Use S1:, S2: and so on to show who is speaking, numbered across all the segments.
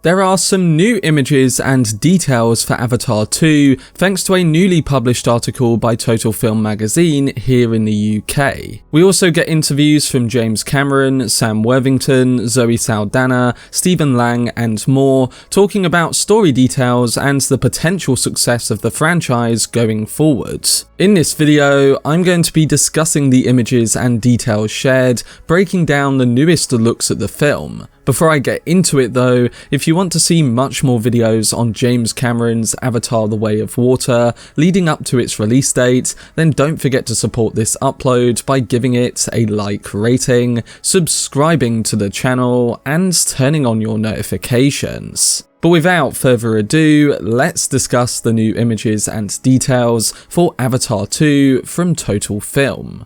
S1: There are some new images and details for Avatar 2 thanks to a newly published article by Total Film magazine here in the UK. We also get interviews from James Cameron, Sam Worthington, Zoe Saldana, Stephen Lang and more, talking about story details and the potential success of the franchise going forward. In this video, I'm going to be discussing the images and details shared, breaking down the newest looks at the film. Before I get into it though, if you want to see much more videos on James Cameron's Avatar: The Way of Water leading up to its release date, then don't forget to support this upload by giving it a like rating, subscribing to the channel, and turning on your notifications. But without further ado, let's discuss the new images and details for Avatar 2 from Total Film.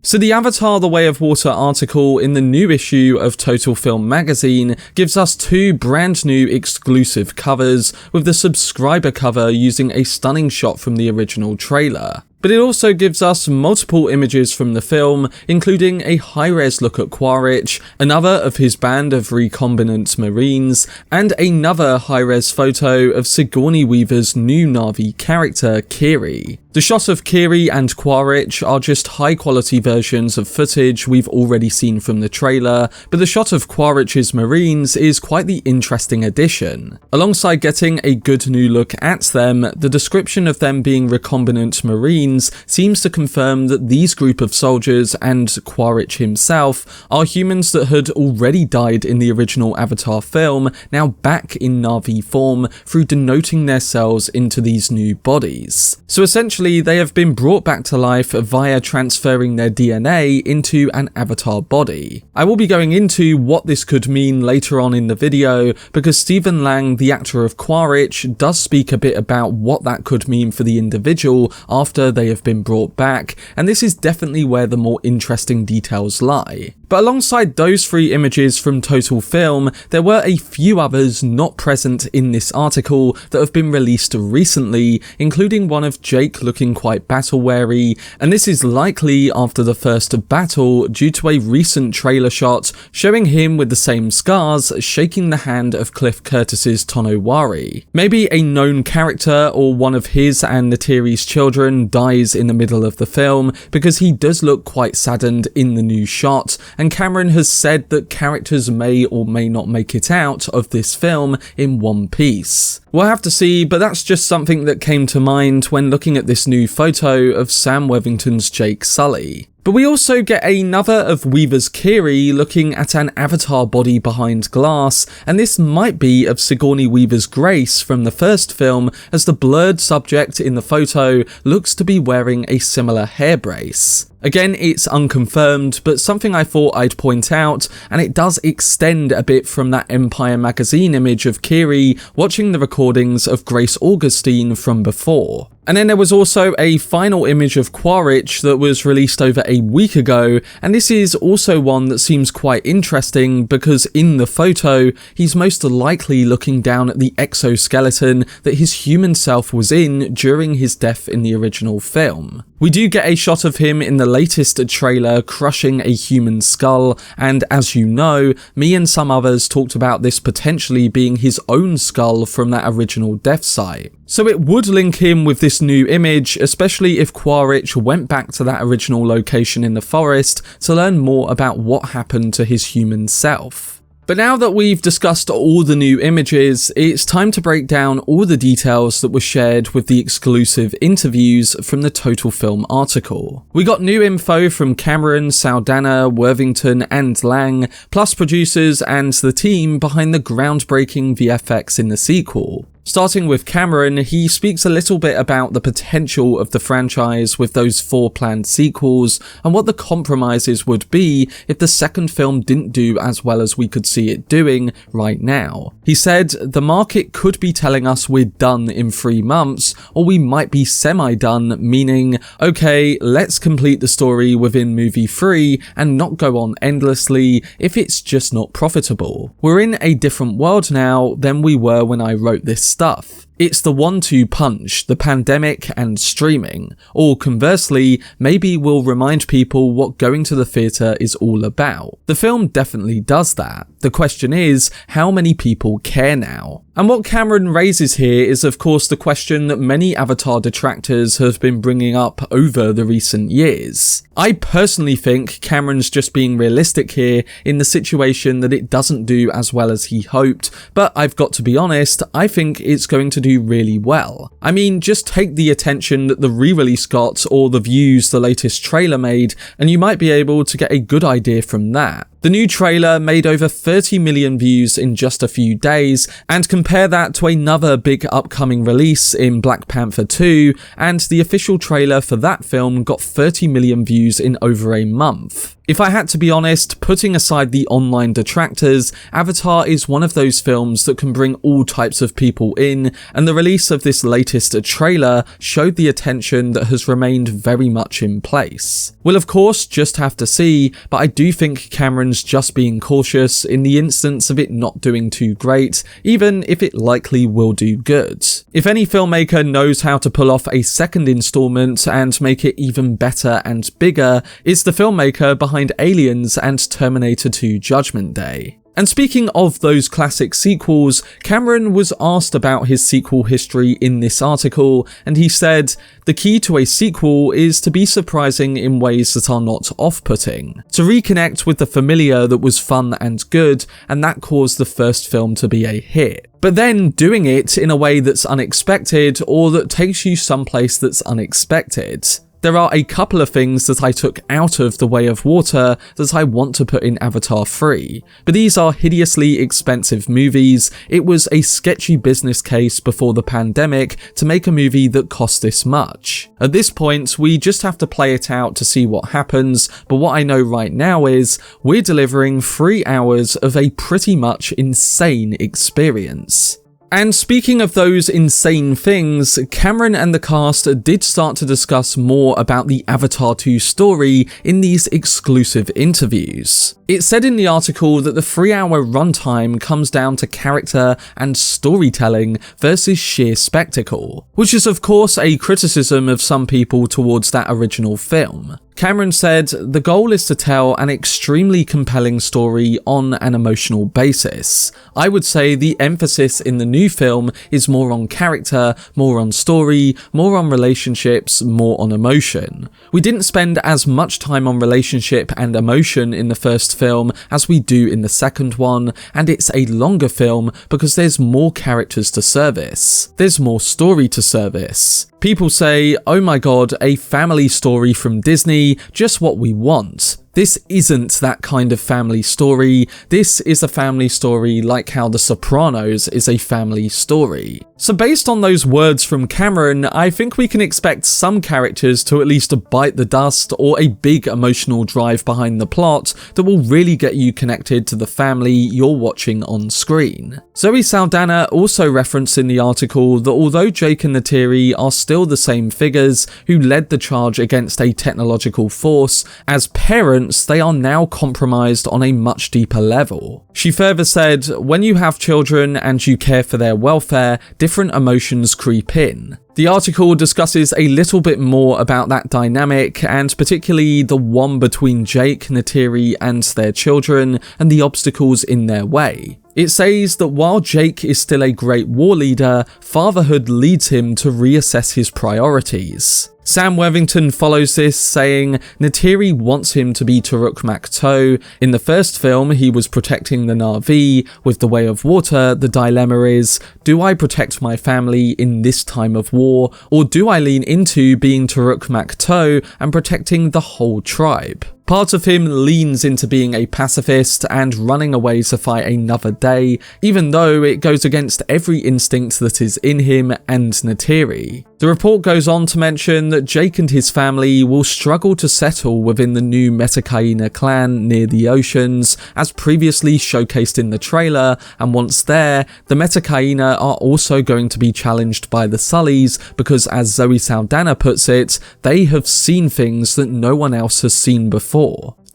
S1: So the Avatar: The Way of Water article in the new issue of Total Film magazine gives us two brand new exclusive covers, with the subscriber cover using a stunning shot from the original trailer. But it also gives us multiple images from the film, including a high-res look at Quaritch, another of his band of recombinant Marines, and another high-res photo of Sigourney Weaver's new Na'vi character, Kiri. The shot of Kiri and Quaritch are just high-quality versions of footage we've already seen from the trailer, but the shot of Quaritch's Marines is quite the interesting addition. Alongside getting a good new look at them, the description of them being recombinant Marines seems to confirm that these group of soldiers and Quaritch himself are humans that had already died in the original Avatar film, now back in Na'vi form through denoting their cells into these new bodies. So essentially they have been brought back to life via transferring their DNA into an Avatar body. I will be going into what this could mean later on in the video, because Stephen Lang, the actor of Quaritch, does speak a bit about what that could mean for the individual after they have been brought back, and this is definitely where the more interesting details lie. But alongside those three images from Total Film, there were a few others not present in this article that have been released recently, including one of Jake looking quite battle-weary, and this is likely after the first battle due to a recent trailer shot showing him with the same scars shaking the hand of Cliff Curtis's Tonowari. Maybe a known character or one of his and Ney'tiri's children dies in the middle of the film, because he does look quite saddened in the new shot, and Cameron has said that characters may or may not make it out of this film in one piece. We'll have to see, but that's just something that came to mind when looking at this new photo of Sam Worthington's Jake Sully. But we also get another of Weaver's Kiri looking at an Avatar body behind glass, and this might be of Sigourney Weaver's Grace from the first film, as the blurred subject in the photo looks to be wearing a similar hair brace. Again, it's unconfirmed, but something I thought I'd point out, and it does extend a bit from that Empire magazine image of Kiri watching the recordings of Grace Augustine from before. And then there was also a final image of Quaritch that was released over a week ago, and this is also one that seems quite interesting because in the photo, he's most likely looking down at the exoskeleton that his human self was in during his death in the original film. We do get a shot of him in the latest trailer crushing a human skull, and as you know, me and some others talked about this potentially being his own skull from that original death site. So it would link him with this new image, especially if Quaritch went back to that original location in the forest to learn more about what happened to his human self. But now that we've discussed all the new images, it's time to break down all the details that were shared with the exclusive interviews from the Total Film article. We got new info from Cameron, Saldana, Worthington and Lang, plus producers and the team behind the groundbreaking VFX in the sequel. Starting with Cameron, he speaks a little bit about the potential of the franchise with those 4 planned sequels and what the compromises would be if the second film didn't do as well as we could see it doing right now. He said, "The market could be telling us we're done in 3 months, or we might be semi-done, meaning, okay, let's complete the story within movie 3 and not go on endlessly if it's just not profitable. We're in a different world now than we were when I wrote this stuff." It's the 1-2 punch, the pandemic and streaming. Or conversely, maybe we'll remind people what going to the theatre is all about. The film definitely does that. The question is, how many people care now? And what Cameron raises here is of course the question that many Avatar detractors have been bringing up over the recent years. I personally think Cameron's just being realistic here in the situation that it doesn't do as well as he hoped, but I've got to be honest, I think it's going to do really well. I mean, just take the attention that the re-release got or the views the latest trailer made, and you might be able to get a good idea from that. The new trailer made over 30 million views in just a few days, and compare that to another big upcoming release in Black Panther 2, and the official trailer for that film got 30 million views in over a month. If I had to be honest, putting aside the online detractors, Avatar is one of those films that can bring all types of people in, and the release of this latest trailer showed the attention that has remained very much in place. We'll of course just have to see, but I do think Cameron's just being cautious in the instance of it not doing too great, even if it likely will do good. If any filmmaker knows how to pull off a second installment and make it even better and bigger, it's the filmmaker behind Aliens and Terminator 2 Judgment Day. And speaking of those classic sequels, Cameron was asked about his sequel history in this article, and he said, "The key to a sequel is to be surprising in ways that are not off-putting, to reconnect with the familiar that was fun and good, and that caused the first film to be a hit. But then doing it in a way that's unexpected, or that takes you someplace that's unexpected. There are a couple of things that I took out of The Way of Water that I want to put in Avatar 3, but these are hideously expensive movies. It was a sketchy business case before the pandemic to make a movie that cost this much. At this point, we just have to play it out to see what happens, but what I know right now is we're delivering 3 hours of a pretty much insane experience." And speaking of those insane things, Cameron and the cast did start to discuss more about the Avatar 2 story in these exclusive interviews. It said in the article that the 3-hour runtime comes down to character and storytelling versus sheer spectacle, which is of course a criticism of some people towards that original film. Cameron said, "The goal is to tell an extremely compelling story on an emotional basis. I would say the emphasis in the new film is more on character, more on story, more on relationships, more on emotion. We didn't spend as much time on relationship and emotion in the first film as we do in the second one, and it's a longer film because there's more characters to service. There's more story to service. People say, oh my god, a family story from Disney, just what we want. This isn't that kind of family story. This is a family story like how The Sopranos is a family story." So based on those words from Cameron, I think we can expect some characters to at least bite the dust or a big emotional drive behind the plot that will really get you connected to the family you're watching on screen. Zoe Saldana also referenced in the article that although Jake and Neytiri are still the same figures who led the charge against a technological force, as parents they are now compromised on a much deeper level. She further said, "When you have children and you care for their welfare, different emotions creep in." The article discusses a little bit more about that dynamic, and particularly the one between Jake, Neytiri and their children, and the obstacles in their way. It says that while Jake is still a great war leader, fatherhood leads him to reassess his priorities. Sam Worthington follows this, saying, "Neytiri wants him to be Turuk Makto. In the first film, he was protecting the Na'vi. With The Way of Water, the dilemma is, do I protect my family in this time of war, or do I lean into being Turuk Makto and protecting the whole tribe?" Part of him leans into being a pacifist and running away to fight another day, even though it goes against every instinct that is in him and Neytiri. The report goes on to mention that Jake and his family will struggle to settle within the new Metakaina clan near the oceans, as previously showcased in the trailer, and once there, the Metakaina are also going to be challenged by the Sullys because, as Zoe Saldana puts it, they have seen things that no one else has seen before.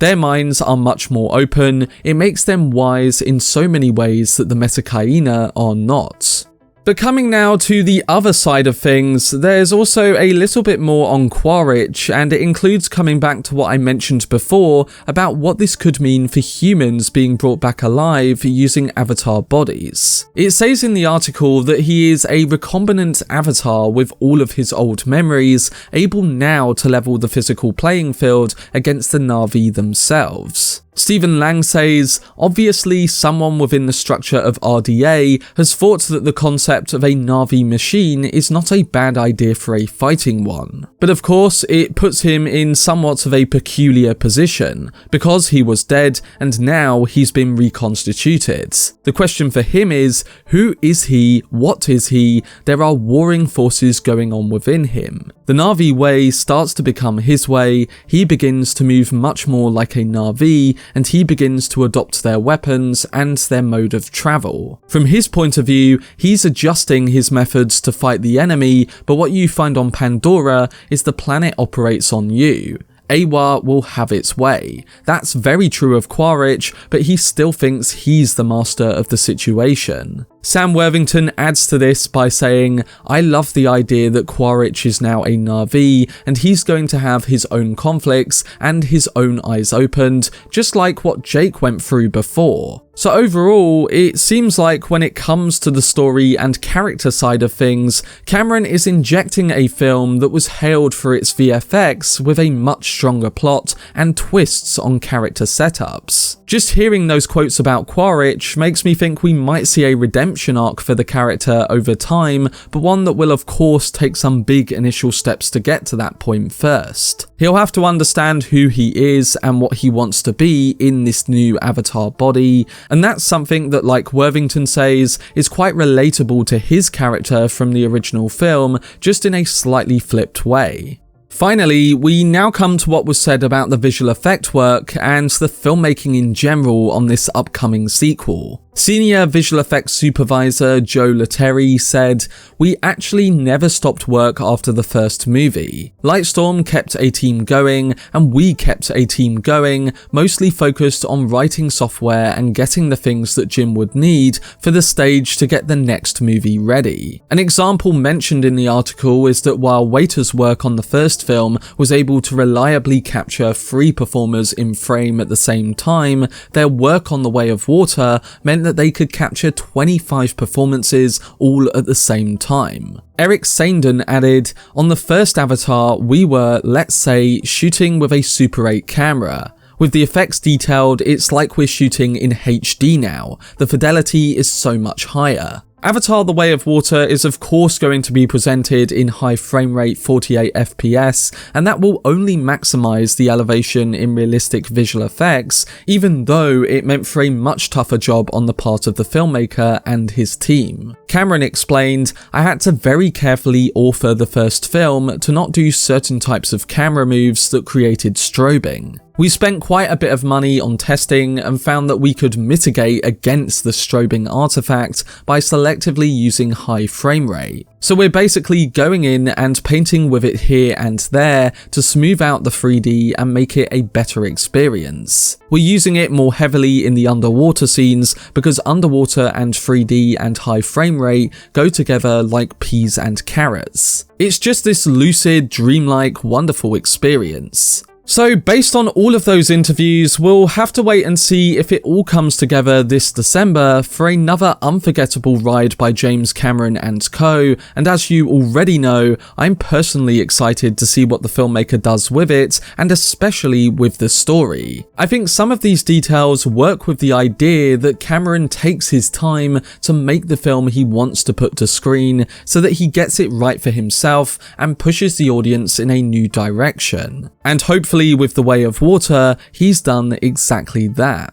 S1: Their minds are much more open. It makes them wise in so many ways that the Metakaina are not. But coming now to the other side of things, there's also a little bit more on Quaritch, and it includes coming back to what I mentioned before about what this could mean for humans being brought back alive using avatar bodies. It says in the article that he is a recombinant avatar with all of his old memories, able now to level the physical playing field against the Na'vi themselves. Stephen Lang says, obviously someone within the structure of RDA has thought that the concept of a Na'vi machine is not a bad idea for a fighting one. But of course, it puts him in somewhat of a peculiar position, because he was dead and now he's been reconstituted. The question for him is, who is he? What is he? There are warring forces going on within him. The Na'vi way starts to become his way, he begins to move much more like a Na'vi, and he begins to adopt their weapons and their mode of travel. From his point of view, he's adjusting his methods to fight the enemy, but what you find on Pandora is the planet operates on you. Eywa will have its way. That's very true of Quaritch, but he still thinks he's the master of the situation. Sam Worthington adds to this by saying, I love the idea that Quaritch is now a Na'vi and he's going to have his own conflicts and his own eyes opened, just like what Jake went through before. So overall, it seems like when it comes to the story and character side of things, Cameron is injecting a film that was hailed for its VFX with a much stronger plot and twists on character setups. Just hearing those quotes about Quaritch makes me think we might see a redemption arc for the character over time, but one that will of course take some big initial steps to get to that point first. He'll have to understand who he is and what he wants to be in this new avatar body, and that's something that, like Worthington says, is quite relatable to his character from the original film, just in a slightly flipped way. Finally, we now come to what was said about the visual effect work and the filmmaking in general on this upcoming sequel. Senior visual effects supervisor Joe Letteri said, "We actually never stopped work after the first movie. Lightstorm kept a team going, and we kept a team going, mostly focused on writing software and getting the things that Jim would need for the stage to get the next movie ready." An example mentioned in the article is that while Waiter's work on the first film was able to reliably capture 3 performers in frame at the same time, their work on The Way of Water meant that they could capture 25 performances all at the same time. Eric Sandon added, "On the first Avatar, we were, let's say, shooting with a Super 8 camera. With the effects detailed, it's like we're shooting in HD now. The fidelity is so much higher." Avatar: The Way of Water is of course going to be presented in high frame rate 48 FPS, and that will only maximise the elevation in realistic visual effects, even though it meant for a much tougher job on the part of the filmmaker and his team. Cameron explained, "I had to very carefully author the first film to not do certain types of camera moves that created strobing. We spent quite a bit of money on testing and found that we could mitigate against the strobing artifact by selectively using high frame rate. So we're basically going in and painting with it here and there to smooth out the 3D and make it a better experience. We're using it more heavily in the underwater scenes because underwater and 3D and high frame rate go together like peas and carrots. It's just this lucid, dreamlike, wonderful experience." So based on all of those interviews, we'll have to wait and see if it all comes together this December for another unforgettable ride by James Cameron and co, and as you already know, I'm personally excited to see what the filmmaker does with it, and especially with the story. I think some of these details work with the idea that Cameron takes his time to make the film he wants to put to screen so that he gets it right for himself and pushes the audience in a new direction. And hopefully with The Way of Water, he's done exactly that.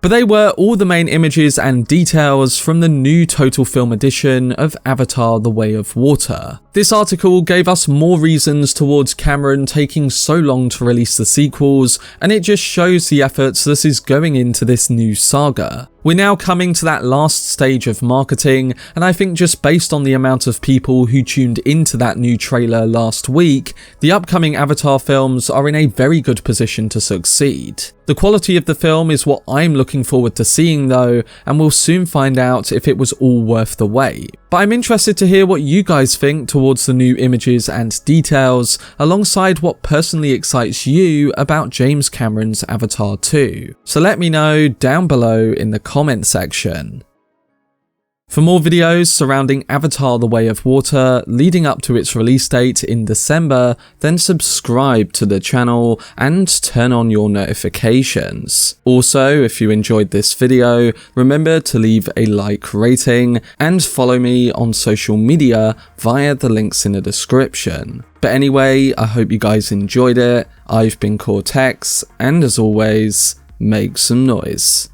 S1: But they were all the main images and details from the new Total Film edition of Avatar: The Way of Water. This article gave us more reasons towards Cameron taking so long to release the sequels, and it just shows the efforts that is going into this new saga. We're now coming to that last stage of marketing, and I think just based on the amount of people who tuned into that new trailer last week, the upcoming Avatar films are in a very good position to succeed. The quality of the film is what I'm looking forward to seeing though, and we'll soon find out if it was all worth the wait. But I'm interested to hear what you guys think towards the new images and details, alongside what personally excites you about James Cameron's Avatar 2. So let me know down below in the comment section. For more videos surrounding Avatar: The Way of Water leading up to its release date in December, then subscribe to the channel and turn on your notifications. Also, if you enjoyed this video, remember to leave a like rating and follow me on social media via the links in the description. But anyway, I hope you guys enjoyed it. I've been Cortex, and as always, make some noise.